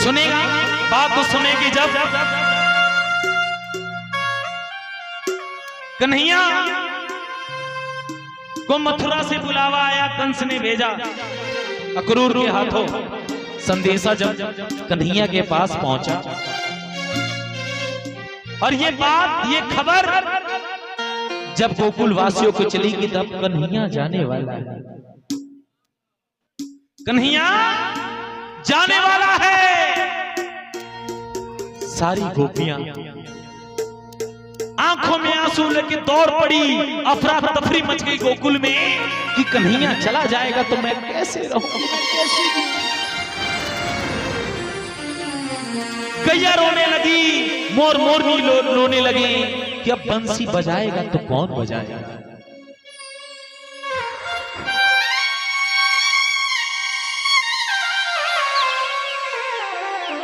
सुनेगा, बात तो सुनेगी जब कन्हैया को मथुरा से बुलावा आया, कंस ने भेजा। अक्रूर के हाथों संदेशा जब कन्हैया के पास पहुंचा और ये बात, ये खबर जब गोकुल वासियों को चलेगी तब कन्हैया जाने वाला है, कन्हैया जाने वाला है। सारी गोपियां आंखों में आंसू लेके दौड़ पड़ी, अफरा तफरी मच गई गोकुल में कि कन्हैया चला जाएगा तो मैं कैसे रहूंगी, कैसे। गैया रोने लगी, मोर मोरनी रोने लगी कि अब बंसी बजाएगा तो कौन बजाएगा।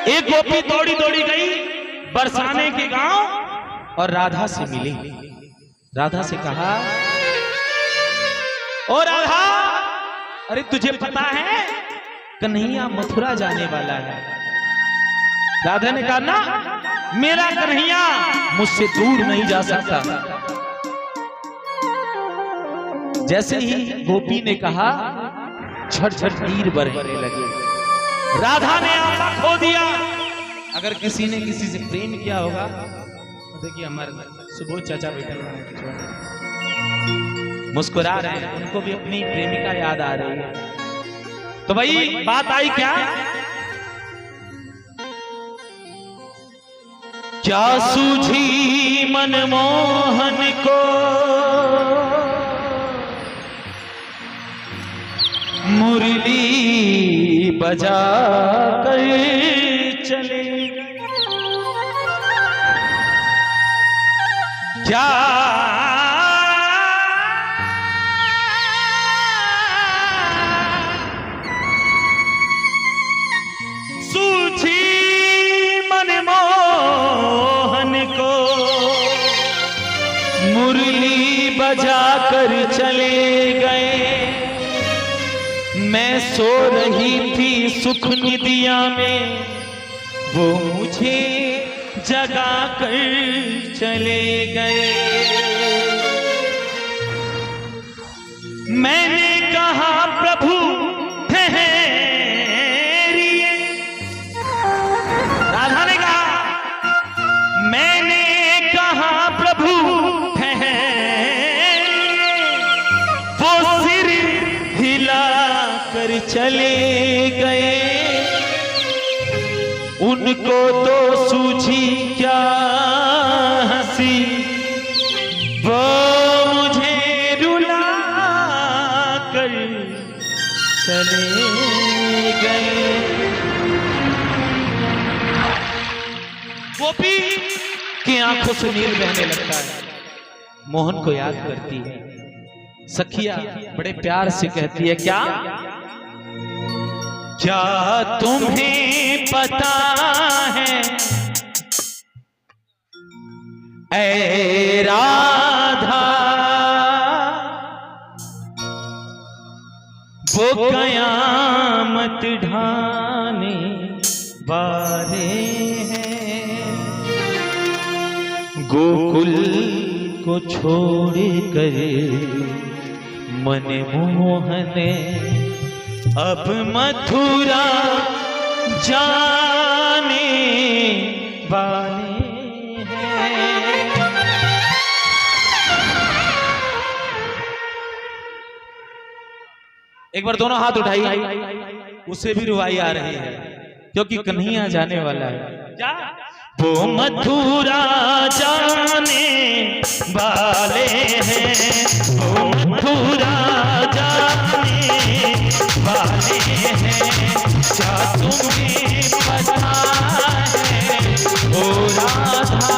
एक गोपी दौड़ी दौड़ी गई बरसाने के गांव और राधा से मिली। राधा से कहा, ओ राधा, अरे तुझे पता है कन्हैया मथुरा जाने वाला है। राधा ने कहा, ना, मेरा कन्हैया मुझसे दूर नहीं जा सकता। जैसे ही गोपी ने कहा, झट-झट तीर बरसने लगे। राधा ने आपा खो दिया। अगर किसी ने किसी से प्रेम किया होगा तो देखिए हमारे सुबोध चाचा बैठे हुए मुस्कुरा रहे हैं, उनको भी अपनी प्रेमिका याद आ रही है। तो भाई बात आई क्या, क्या सूझी मनमोहन को मुरली बजा कर चले, क्या सूझी मनमोहन को मुरली बजा कर चले गए। मैं सो रही थी सुख निदिया में, वो मुझे जगा कर चले गए। मैंने कहा प्रभु ठहरिए, राधा ने कहा, मैंने कहा प्रभु ठहरिए, वो सिर हिला कर चले गए। उनको तो सूझी क्या हंसी, वो मुझे रुला कर चले गए। गोपी की आंखों से नीर बहने लगता है, मोहन को याद करती है। सखिया बड़े प्यार से कहती है, क्या क्या तुम्हें पता है ऐ राधा, वो कयामत ढाने वाले हैं। गोकुल को छोड़ कर मनमोहन अब मथुरा जाने वाले हैं। एक बार दोनों हाथ उठाइए, उसे भी रुवाई आ रही है क्योंकि कन्हैया जाने वाला है। क्या वो मथुरा जाने वाले हैं, वो मथुरा जाने वाले हैं। क्या तुम्हें पता है ओ राधा,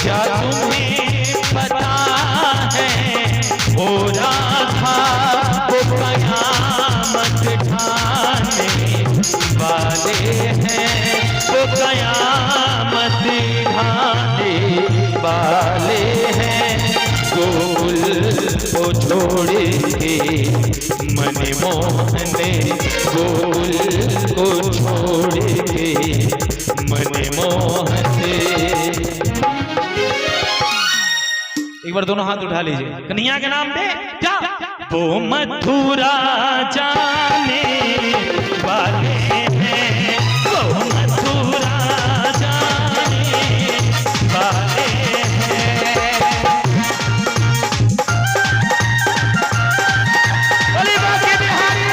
क्या तुम्हें पता है ओ राधा, वो कयामत ढाने वाले हैं, वो कयामत ढाने वाले हैं। गोकुल को बार दोनों हाथ उठा लीजिए। कन्हैया के नाम पे क्या? वो मथुरा जाने वाले हैं, वो मथुरा जाने वाले हैं। बोली बाकी बिहारी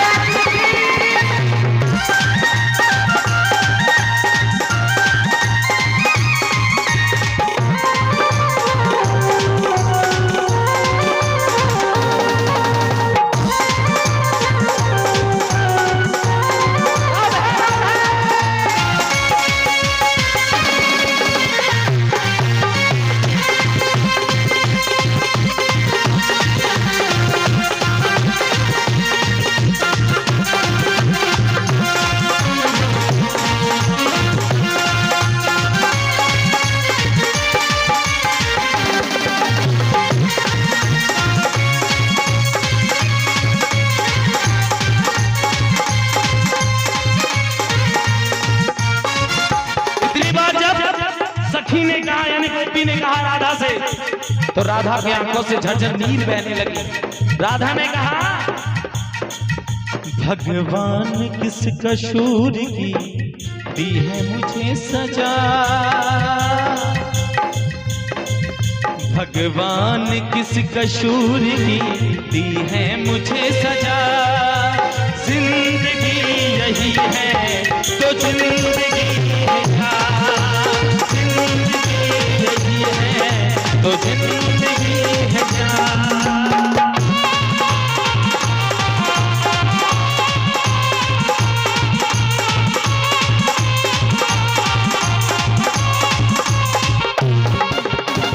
ने कहा, यानी गोपी ने कहा राधा से, तो राधा की आंखों से झरझर नीर बहने लगी। राधा ने कहा, भगवान किस कसूर की दी है मुझे सजा, भगवान किस कसूर की दी है मुझे सजा, जिंदगी यही है तो जिंदगी है, तो जिंदगी है क्या।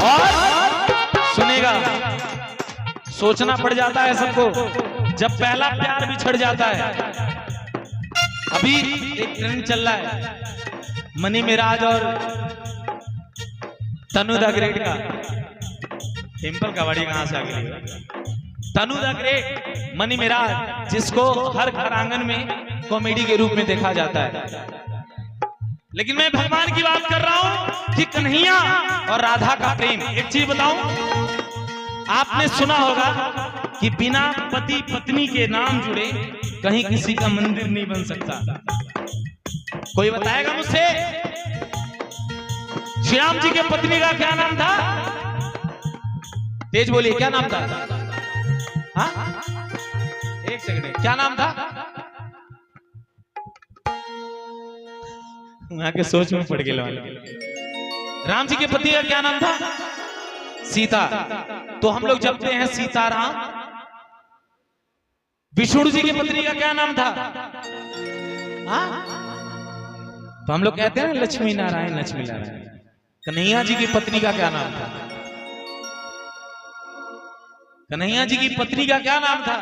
और सुनेगा, सोचना पड़ जाता है सबको जब पहला प्यार बिछड़ जाता है। अभी एक ट्रेंड चल रहा है मनी मिराज और तनु द ग्रेट का। टेम्पल कबाड़ी कहां से आ गई? तनु द ग्रेट, मनी मिराज, जिसको हर घर आंगन में कॉमेडी के रूप में देखा जाता है। लेकिन मैं भगवान की बात कर रहा हूं कि कन्हैया और राधा का प्रेम। एक चीज बताऊं, आपने सुना होगा कि बिना पति पत्नी के नाम जुड़े कहीं किसी का मंदिर नहीं बन सकता। कोई बताएगा मुझसे? श्री राम जी के पत्नी का क्या नाम था? तेज बोलिए, क्या नाम था? हाँ, एक सेकंड, क्या नाम था? वहां के सोच में पड़ गए। राम जी के पति का क्या नाम था? सीता। तो हम लोग जपते हैं सीताराम। विष्णु जी की पत्नी का क्या नाम था? हाँ? तो हम लोग कहते हैं लक्ष्मी नारायण, लक्ष्मी नारायण। कन्हैया जी की पत्नी का क्या नाम था? कन्हैया जी की पत्नी का क्या नाम था?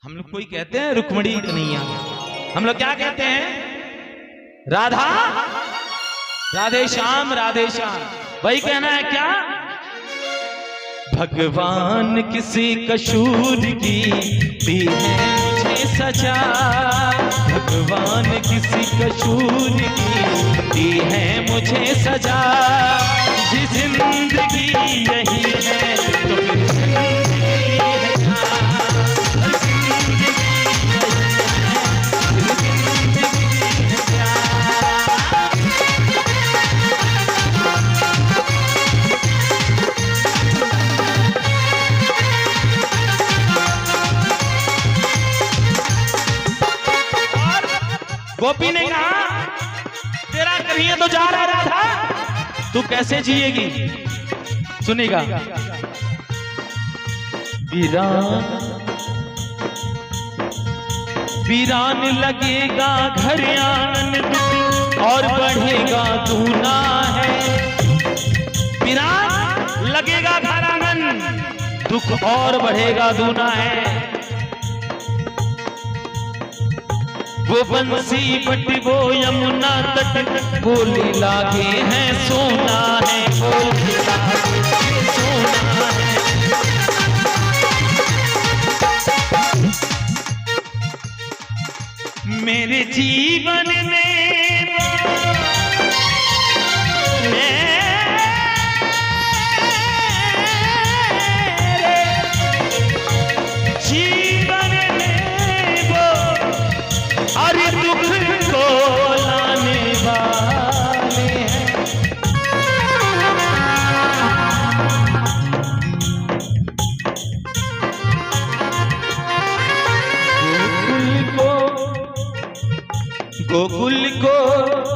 हम लोग कोई कहते हैं रुक्मणी कन्हैया, हम लोग क्या कहते हैं? राधा, राधे श्याम, राधे श्याम। वही कहना है क्या? भगवान किसी कसूर की दी है मुझे सजा, भगवान किसी कसूर की दी है मुझे सजा, ये जिंदगी यही है तो फिर जिंदगी है क्या? गोपी ने कहा, तेरा कन्हैया तो जा रहा है राधा, तू कैसे जिएगी? सुनेगा, वीरान वीरान लगेगा घर आंगन और बढ़ेगा दूना है, वीरान लगेगा घर आंगन, दुख और बढ़ेगा दूना है। वो बंसी बट वो यमुना तट, बोली लागे हैं सोना है, बोली लागे हैं सोना है। मेरे जीवन में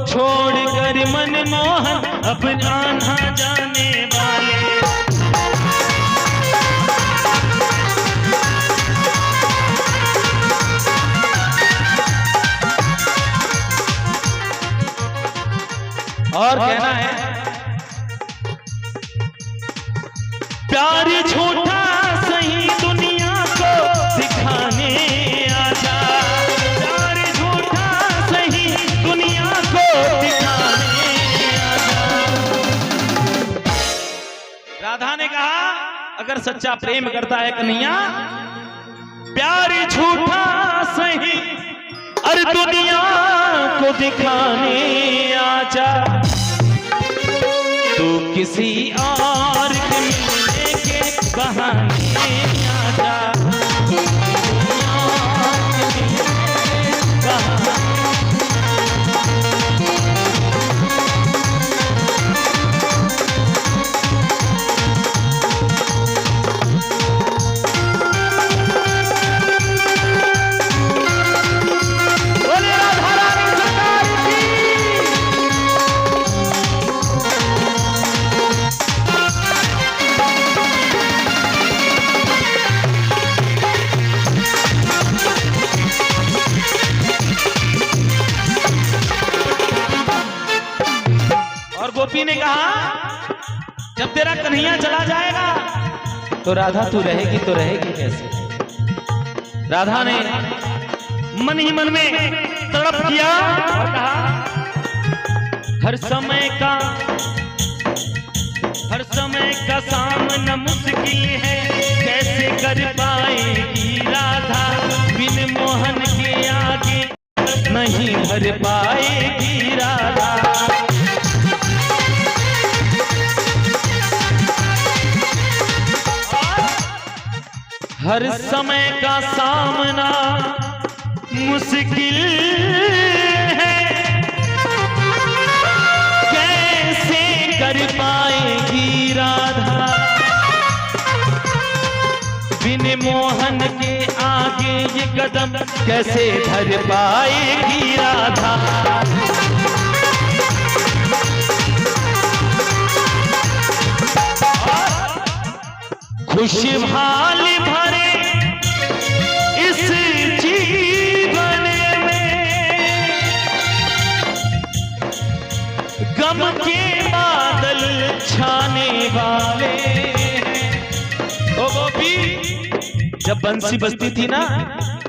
छोड़कर मनमोहन अब आना जाने वाले। और कहना है प्यार झूठा सही दुनिया को दिखाने आजा, प्यार झूठा सही दुनिया को दिखाने आजा। राधा ने कहा अगर सच्चा प्रेम करता है कन्हैया, प्यार झूठा सही अरे दुनिया को दिखाने आजा, तू किसी और के मिलने के बहाने आजा, तू किसी और के मिलने के बहाने। गोपी ने कहा जब तेरा कन्हैया चला जाएगा तो राधा तू रहेगी तो रहेगी कैसे। राधा ने मन ही मन में तड़प किया और कहा हर समय का सामना मुश्किल है, कैसे कर पाएगी राधा, बिन मोहन के आगे नहीं भर पाएगी राधा। हर समय का सामना मुश्किल है, कैसे कर पाएगी राधा, बिन मोहन के आगे ये कदम कैसे धर पाएगी राधा। खुशहाल भरे इस जीवन में गम के बादल छाने वाले हैं। ओ गोपी जब बंसी बजती थी ना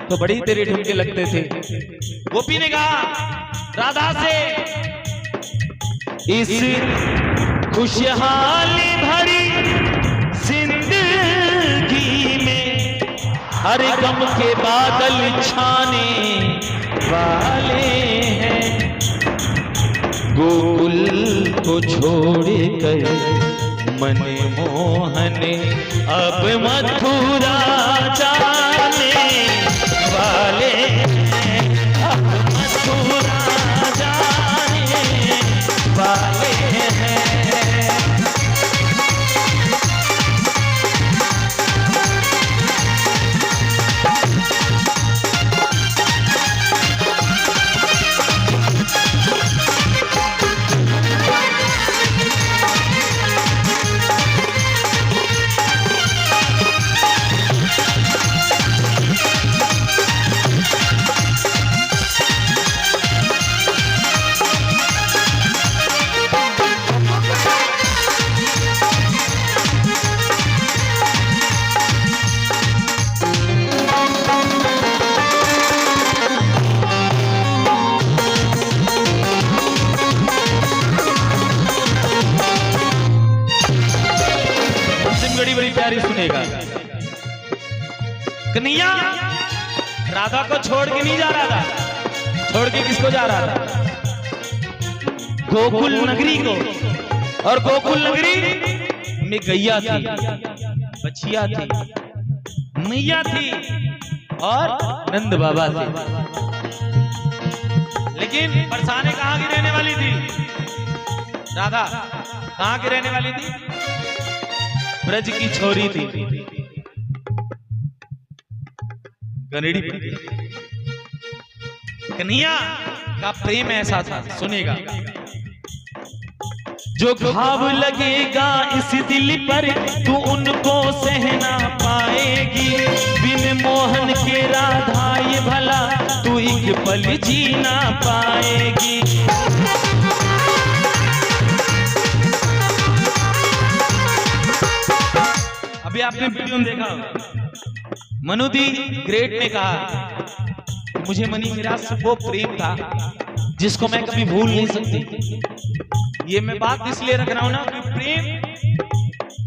तो बड़ी तेरे ठुमके लगते थे। गोपी ने कहा राधा से इस खुशहाल भरी हर गम के बादल छाने वाले हैं, गोकुल को छोड़कर मनमोहन अब मथुरा जाने वाले हैं, अब मथुरा जाने वाले हैं। बड़ी प्यारी सुनेगा। कन्हैया राधा को छोड़ के नहीं जा रहा था, छोड़ के किसको जा रहा था? गोकुल नगरी को। और गोकुल नगरी में गैया थी, बछिया थी, मैया थी और नंद बाबा थे। लेकिन बरसाने कहाँ की रहने वाली थी? राधा कहाँ की रहने वाली थी? ब्रज की छोरी थी, गनेड़ी। कन्हैया का प्रेम ऐसा था, सुनेगा। जो घाव लगेगा इस दिल पर तू उनको सहना पाएगी, बिन मोहन के राधा ये भला तू एक पल जीना पाएगी। अभी आपने वीडियो में देखा, मनु दी ग्रेट ने कहा मुझे मनी मिराज से वो प्रेम था जिसको मैं कभी भूल नहीं सकती। ये मैं बात इसलिए रख रहा हूं ना कि प्रेम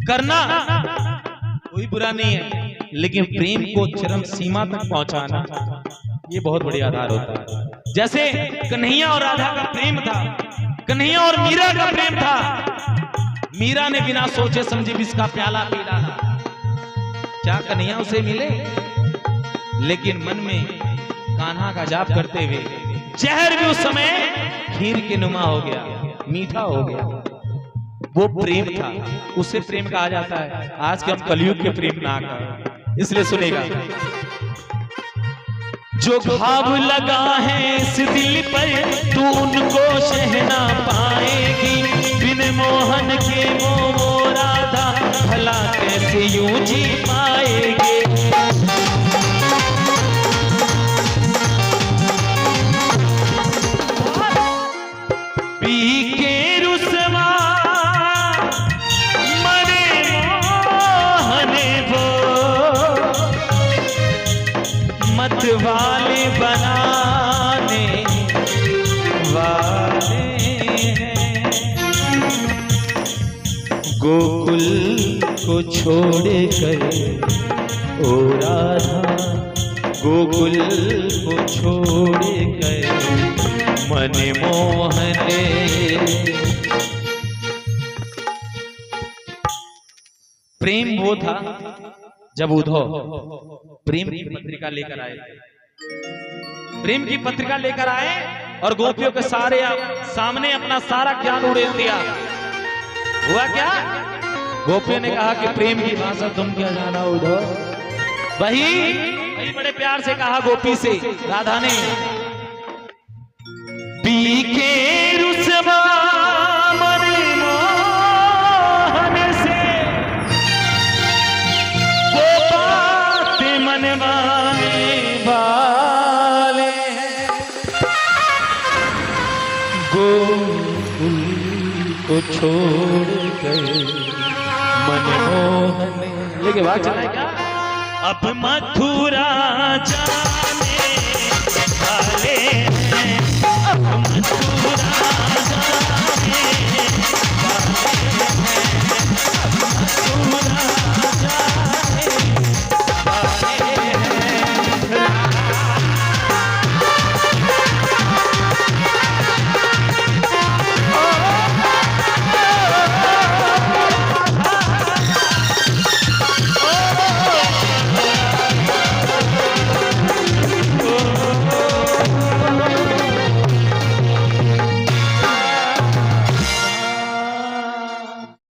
करना कोई बुरा नहीं है, लेकिन प्रेम को चरम सीमा तक पहुंचाना ये बहुत बड़ी आधार होता है। जैसे कन्हैया और राधा का प्रेम था, कन्हैया और मीरा का प्रेम था। मीरा ने बिना सोचे समझे विष का प्याला पी डाला। क्या कन्हैया उसे मिले? लेकिन मन में कान्हा का जाप करते हुए जहर भी उस समय खीर के नुमा हो गया, मीठा हो गया। वो प्रेम था, उसे प्रेम कहा जाता है। आज के हम कलयुग के प्रेम ना कहें, इसलिए सुनेगा। जो घाव लगा है इस दिल पर तू उनको सहना पाएगी, बिन मोहन के वो राधा भला कैसे यूं जी पाएगी। पी के रुसवा मरे मोहने वो मत वाले बनाने वाले हैं। गोकुल को छोड़ कर ओ राधा, गोकुल को छोड़ कर मन मोहने। प्रेम वो था जब उद्धव प्रेम की पत्रिका लेकर आए, प्रेम की पत्रिका लेकर आए और गोपियों के सारे सामने अपना सारा ज्ञान उड़ेल दिया। हुआ क्या? गोपियों ने कहा कि प्रेम की भाषा तुम क्या जाना उद्धव। वही बड़े प्यार से कहा गोपी से, राधा ने। पी के रुसवा मरे मोहन से वो बात मनवाने वाले हैं। गोकुल को छोड़ कर मनमोहन लेके भाग चला है क्या? अब मथुरा जाने वाले हैं, अब मथुरा